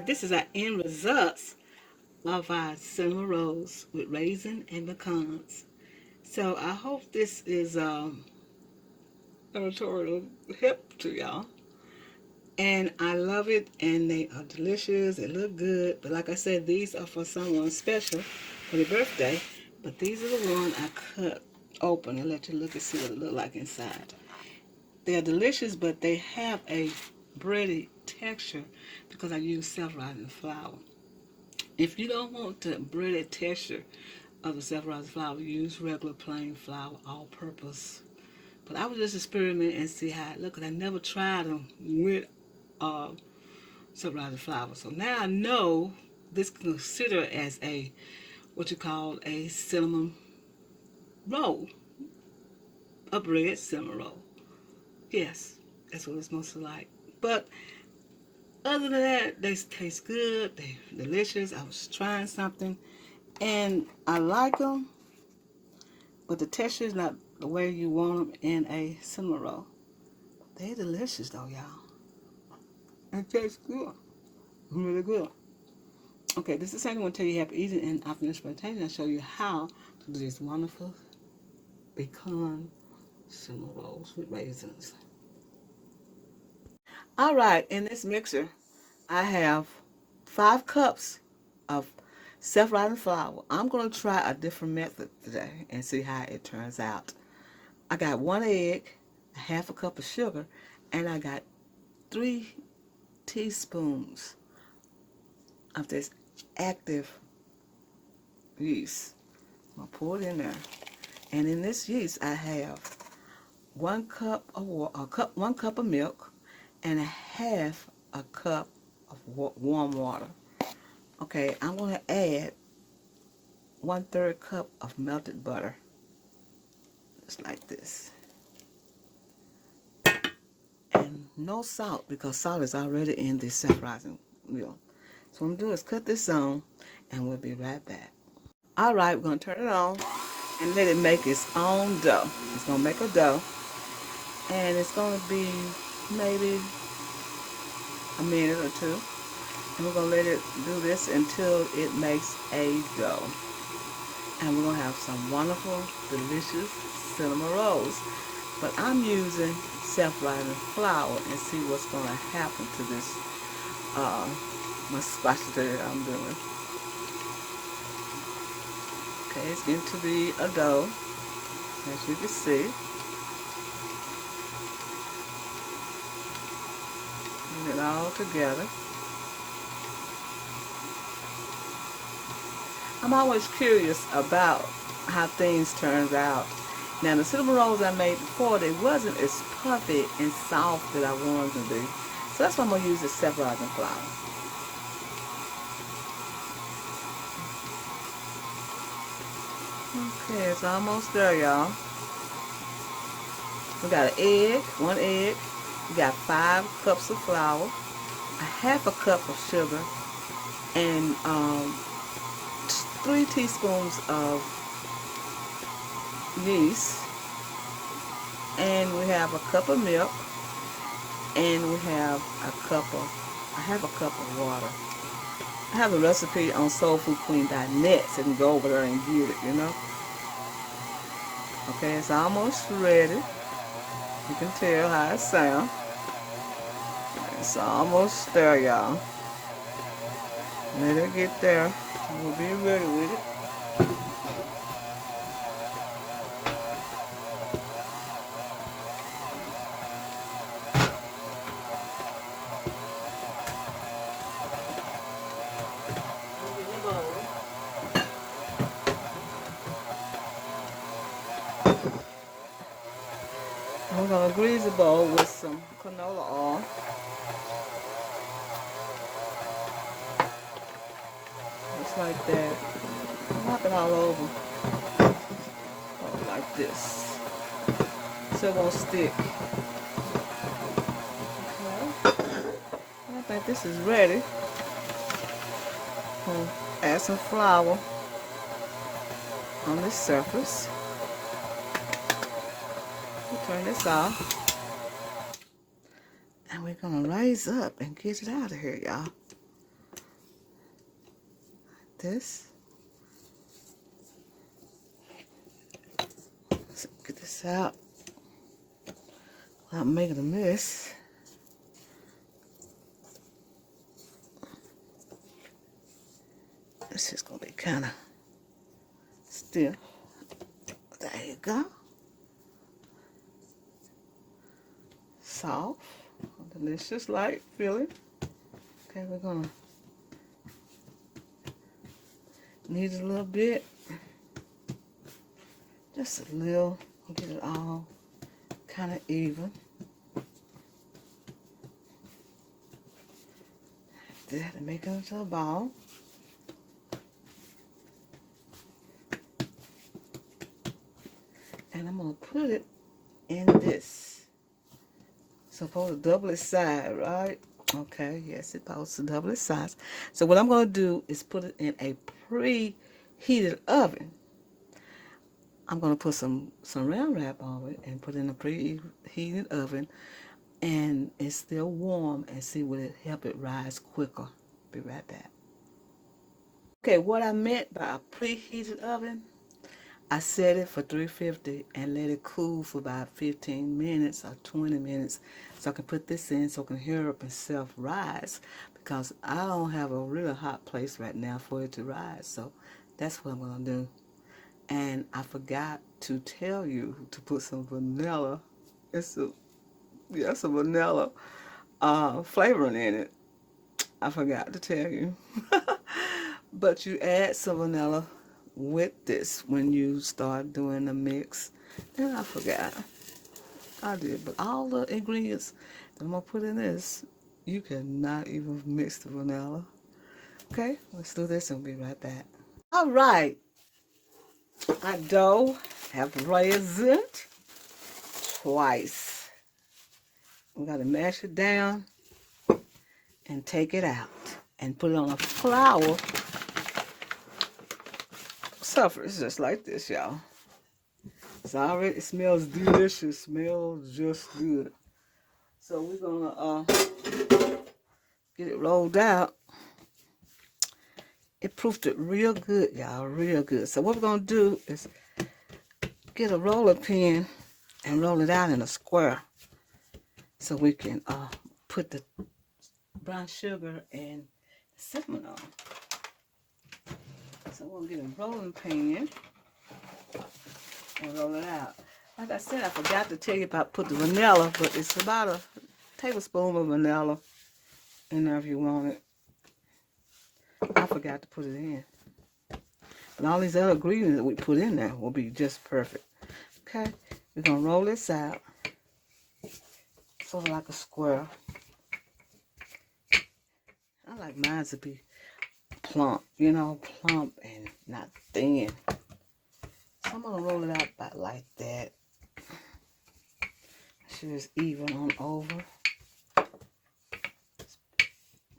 this is our end results of our cinnamon rolls with raisin and pecans. So I hope this is editorial help to y'all. And I love it, and they are delicious. They look good. But like I said, these are for someone special for their birthday. But these are the ones I cut open and let you look and see what it look like inside. They're delicious, but they have a bready texture because I use self-rising flour. If you don't want the breaded texture of the self-rising flour, use regular plain flour, all-purpose. But I would just experiment and see how it look. 'Cause I never tried them with uh, self-rising flour. So now I know this can consider as a what you call a cinnamon roll, a bread cinnamon roll. Yes, that's what it's mostly like. But other than that, they taste good. They're delicious. I was trying something, and I like them, but the texture is not the way you want them in a cinnamon roll. They're delicious, though, y'all. It tastes good. Really good. Okay, this is something I want to tell you happy eating, and after this presentation, I'll show you how to do these wonderful pecan cinnamon rolls with raisins. All right, in this mixer, I have 5 cups of self-rising flour. I'm going to try a different method today and see how it turns out. I got 1 egg, a half a cup of sugar, and I got 3 teaspoons of this active yeast. I'm going to pour it in there. And in this yeast, I have 1 cup of water, 1 cup of milk, and a half a cup of warm water. Okay, I'm going to add 1/3 cup of melted butter, just like this. And no salt, because salt is already in this self-rising milk. So what I'm going to do is cut this on, and we'll be right back. All right, we're going to turn it on and let it make its own dough. It's going to make a dough, and it's going to be maybe a minute or two. And we're going to let it do this until it makes a dough. And we're going to have some wonderful, delicious cinnamon rolls. But I'm using self-rising flour and see what's going to happen to this my spatula that I'm doing. Okay, it's getting to be a dough, as you can see. Get it all together. I'm always curious about how things turn out. Now, the cinnamon rolls I made before, they wasn't as puffy and soft that I wanted them to be. So that's why I'm going to use the self-rising flour. Okay, it's almost there, y'all. We got an egg, 1 egg. We got 5 cups of flour, a half a cup of sugar, and 3 teaspoons of yeast. And we have a cup of milk, and we have I have a cup of water. I have a recipe on soulfoodqueen.net, so you can go over there and get it, you know. Okay, it's almost ready. You can tell how it sounds. It's almost there, y'all. Let it get there. We'll be ready with it. We're going to grease the bowl with some canola oil. Just like that. Wrap it all over. Oh, like this. So it won't stick. Okay. I think this is ready. Add some flour on this surface. We'll turn this off. And we're going to raise up and get it out of here, y'all. this. Let's get this out without making a mess. This is going to be kind of stiff. There you go. Soft, delicious, light feeling. Okay, we're going to knead it a little bit. Just a little. Get it all kind of even. That and make it into a ball. And I'm going to put it in this. Supposed to double its size, right? Okay, yes, it's supposed to double its size. So what I'm going to do is put it in a preheated oven. I'm going to put some Saran wrap on it and put it in a preheated oven. And it's still warm, and see will it help it rise quicker. Be right back. Okay, what I meant by a preheated oven, I set it for 350 and let it cool for about 15 minutes or 20 minutes so I can put this in so it can hurry up and self-rise, because I don't have a really hot place right now for it to rise. So that's what I'm going to do. And I forgot to tell you to put some vanilla. It's a vanilla flavoring in it. I forgot to tell you. But you add some vanilla with this when you start doing the mix. And I forgot. I did. But all the ingredients that I'm going to put in this, you cannot even mix the vanilla. Okay, let's do this and we'll be right back. All right. Our dough have raisined twice. We got to mash it down and take it out and put it on a flour surface just like this, y'all. It smells delicious, smells just good. So we're gonna get it rolled out. It proofed it real good, y'all, real good. So what we're gonna do is get a roller pin and roll it out in a square so we can put the brown sugar and cinnamon on. So we're gonna get a rolling pin and roll it out. Like I said, I forgot to tell you about put the vanilla, but it's about a tablespoon of vanilla in there if you want it. I forgot to put it in. But all these other ingredients that we put in there will be just perfect. Okay, we're gonna roll this out sort of like a square. I like mine to be plump, you know, plump and not thin. So I'm gonna roll it out about like that. Sure it's even on over.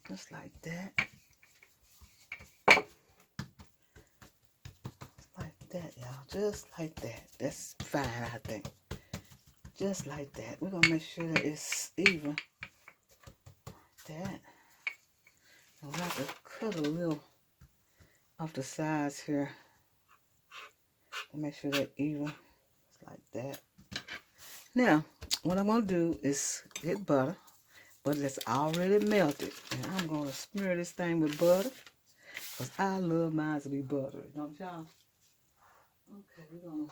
Just like that. Just like that, y'all. Just like that. That's fine, I think. Just like that. We're gonna make sure that it's even. Like that. And we have to cut a little off the sides here to make sure they're even. Just like that. Now, what I'm gonna do is get butter. Butter that's already melted. And I'm gonna smear this thing with butter. Because I love mine to be buttered, don't y'all? Okay, we're gonna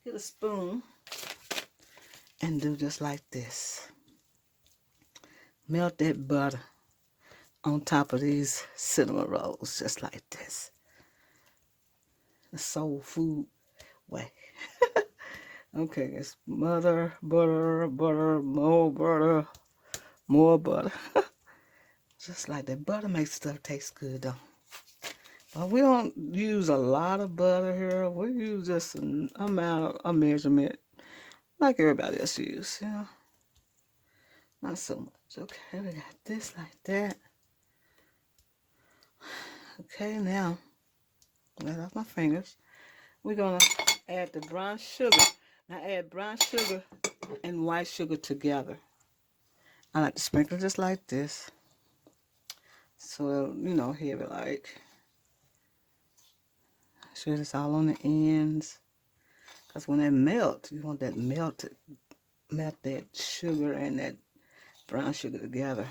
get a spoon and do just like this. Melt that butter on top of these cinnamon rolls, just like this. The soul food way. Okay, it's butter, butter, butter, more butter, more butter. Just like that. Butter makes stuff taste good, though. But we don't use a lot of butter here. We use just an amount, a measurement, like everybody else uses, you know. Not so much. Okay, we got this like that. Okay, now, get off my fingers. We're going to add the brown sugar. Now, add brown sugar and white sugar together. I like to sprinkle just like this. So, you know, heavy like. sure it's all on the ends. Because when they melt, you want that melt that sugar and that brown sugar together.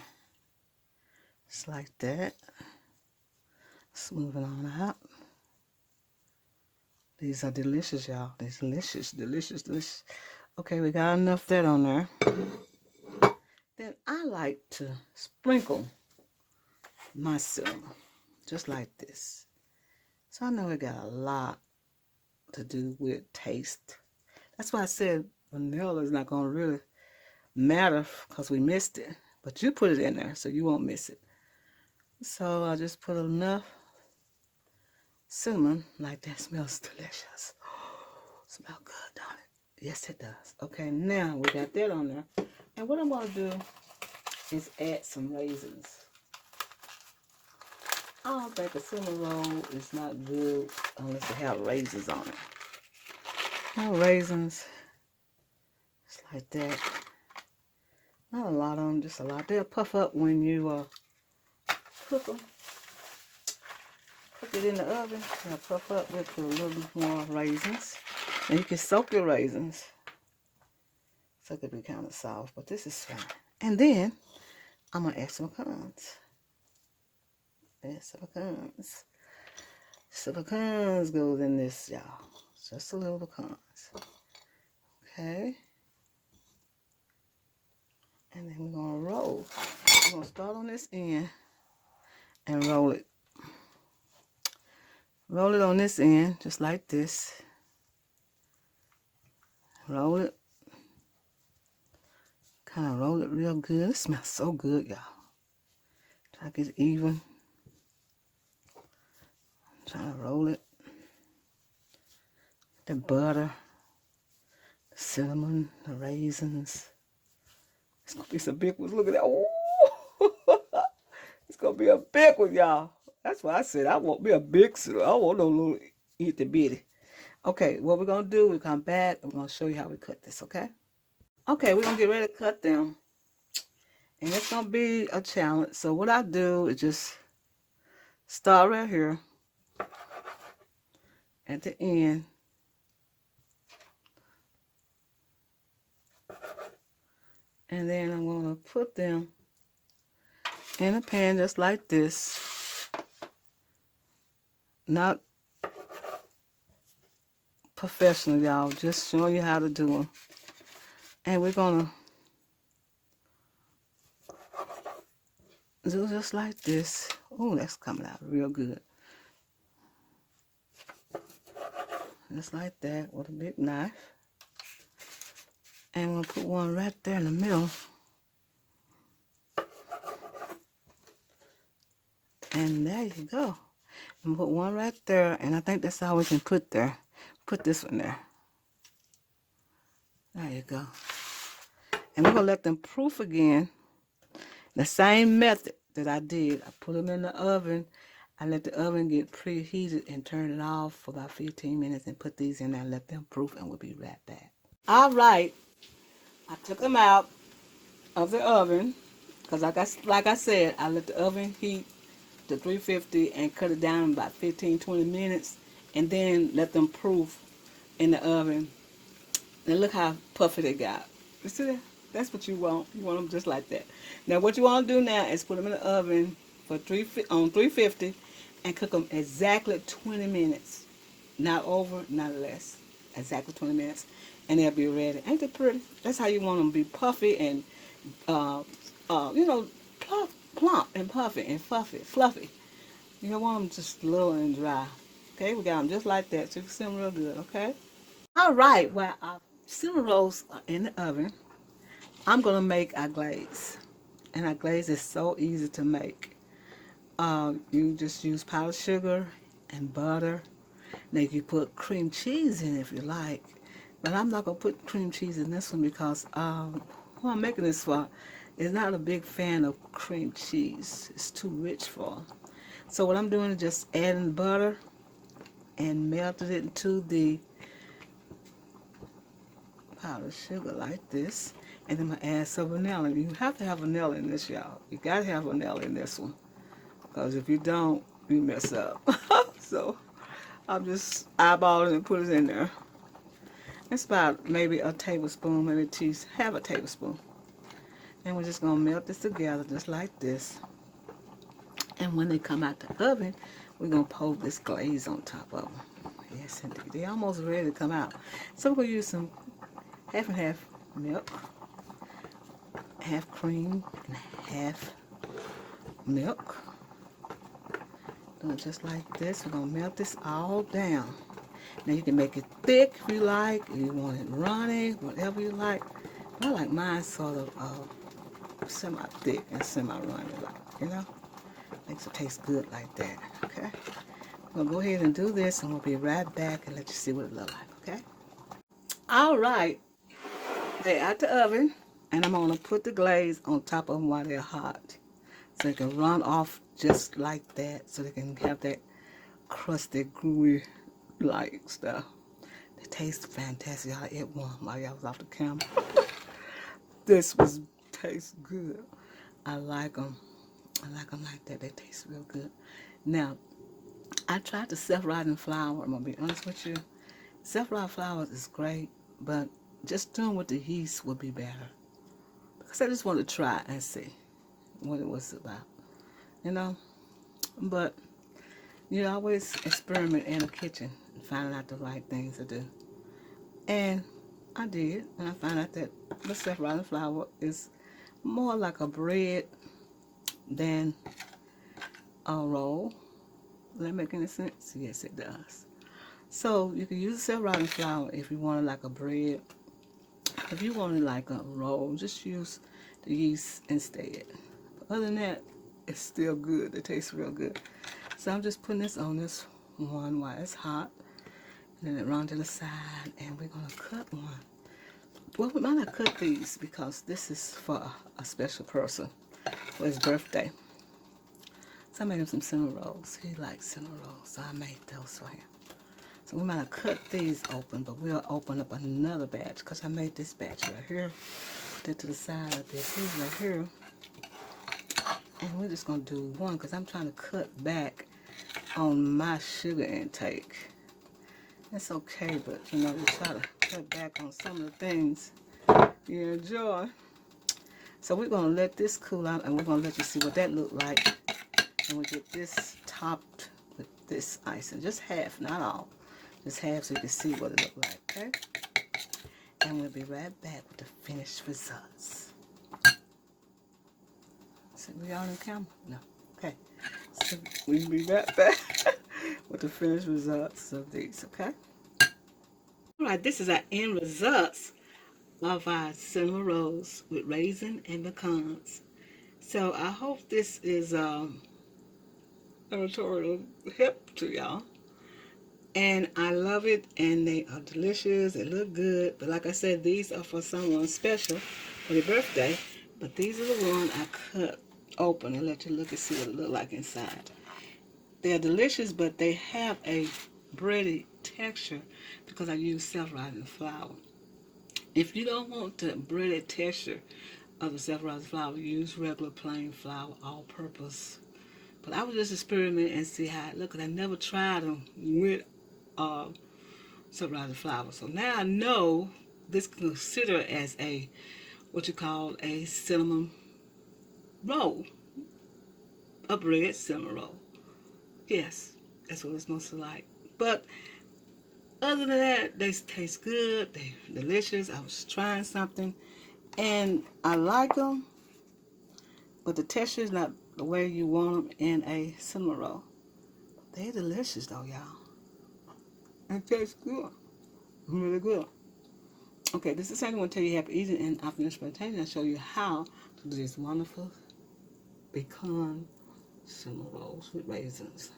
Just like that. Smooth it on out. These are delicious, y'all. These delicious, delicious, delicious. Okay, we got enough of that on there. Then I like to sprinkle my cinnamon, just like this. So I know it got a lot to do with taste. That's why I said vanilla is not going to really matter because we missed it. But you put it in there so you won't miss it. So I just put enough cinnamon. Like that smells delicious. Smell good, don't it? Yes, it does. Okay, now we got that on there. And what I'm going to do is add some raisins. I don't think a cinnamon roll is not good unless it have raisins on it. No raisins. Just like that. Not a lot of them, just a lot. They'll puff up when you cook them. Cook it in the oven. They'll puff up with a little bit more raisins. And you can soak your raisins. So it could be kind of soft, but this is fine. And then I'm going to add some pecans. Add some pecans. So pecans goes in this, y'all. Just a little pecans. Okay. And then we're going to roll. We're going to start on this end and roll it. Roll it on this end, just like this. Roll it. Kind of roll it real good. It smells so good, y'all. Try to get it even. Try to roll it. The butter, the cinnamon, the raisins. It's going to be some big ones. Look at that. Ooh. It's going to be a big one, y'all. That's why I said I want me a big cinnamon. I want no little itty bitty. Okay, what we're going to do, we come back and we're going to show you how we cut this, okay? Okay, we're going to get ready to cut them. And it's going to be a challenge. So what I do is just start right here at the end. And then I'm going to put them in a pan just like this. Not professional, y'all. Just showing you how to do them. And we're going to do just like this. Oh, that's coming out real good. Just like that with a big knife. And we'll put one right there in the middle. And there you go. And put one right there. And I think that's all we can put there. Put this one there. There you go. And we're going to let them proof again. The same method that I did. I put them in the oven. I let the oven get preheated and turn it off for about 15 minutes and put these in there and let them proof, and we'll be right back. All right. I took them out of the oven because like I said, I let the oven heat to 350 and cut it down about 15-20 minutes and then let them proof in the oven. And look how puffy they got. You see that? That's what you want. You want them just like that. Now what you want to do now is put them in the oven for 350 and cook them exactly 20 minutes. Not over, not less. Exactly 20 minutes. And they'll be ready. Ain't they pretty? That's how you want them to be puffy and, you know, plump and puffy and fluffy. You don't want them just little and dry. Okay, we got them just like that. So you can see them real good, okay? All right, well, our cinnamon rolls are in the oven. I'm going to make our glaze. And our glaze is so easy to make. You just use powdered sugar and butter. Now you can put cream cheese in if you like. But I'm not going to put cream cheese in this one because who I'm making this for is not a big fan of cream cheese. It's too rich for them. So what I'm doing is just adding butter and melted it into the powdered sugar like this. And then I'm going to add some vanilla. You have to have vanilla in this, y'all. You got to have vanilla in this one. Because if you don't, you mess up. So I'll just eyeball it and put it in there. It's about maybe a tablespoon, maybe half a tablespoon. And we're just going to melt this together just like this. And when they come out the oven, we're going to pour this glaze on top of them. Yes, indeed. They're almost ready to come out. So we're going to use some half and half milk, half cream, and half milk. Do it just like this. We're going to melt this all down. Now you can make it thick if you like, if you want it runny, whatever you like. I like mine sort of semi-thick and semi-runny, Makes it taste good like that, okay? We'll go ahead and do this, and we'll be right back and let you see what it looks like, okay? All right, they're out the oven, and I'm going to put the glaze on top of them while they're hot. So they can run off just like that, so they can have that crusty, gooey-like stuff. They taste fantastic. I ate one while y'all was off the camera. Tastes good. I like them. I like them like that. They taste real good. Now, I tried the self-rising flour. I'm going to be honest with you. Self-rising flour is great, but just doing with the yeast would be better. Because I just wanted to try and see what it was about, But you always experiment in the kitchen and finding out the right things to do. And I did, and I found out that the self-rising flour is more like a bread than a roll. Does that make any sense? Yes, it does. So you can use self-rising flour if you want it like a bread. If you want it like a roll, just use the yeast instead. But other than that, it's still good. It tastes real good. So I'm just putting this on this one while it's hot. And then it runs to the side, and we're going to cut one. Well, we might not cut these because this is for a special person for his birthday. So I made him some cinnamon rolls. He likes cinnamon rolls, so I made those for him. So we might have cut these open, but we'll open up another batch because I made this batch right here. Put it to the side of this. Here's right here. And we're just going to do one because I'm trying to cut back on my sugar intake. It's okay, but you try to cut back on some of the things you enjoy. So we're going to let this cool out, and we're going to let you see what that look like. And we get this topped with this icing. Just half, not all. Just half so you can see what it look like, okay? And we'll be right back with the finished results. So we all in camera? No. Okay. So we'll be right back with the finished results of these, okay? Alright, this is our end results of our cinnamon rolls with raisin and pecans. So I hope this is editorial help to y'all. And I love it, and they are delicious. They look good. But like I said, these are for someone special for their birthday. But these are the ones I cut open and let you look and see what it look like inside. They're delicious, but they have a bready texture because I use self-rising flour. If you don't want the bready texture of the self-rising flour, use regular plain flour, all-purpose. But I would just experiment and see how it looks. I never tried them with self-rising flour. So now I know this can consider as what you call a cinnamon roll, a bread cinnamon roll. Yes, that's what it's mostly like. But other than that, they taste good. They're delicious. I was trying something, and I like them, but the texture is not the way you want them in a cinnamon roll. They're delicious, though, y'all. It tastes good. Really good. Okay, this is something I want to tell you happy eating, and after this presentation, I'll show you how to do these wonderful pecan cinnamon rolls with raisins.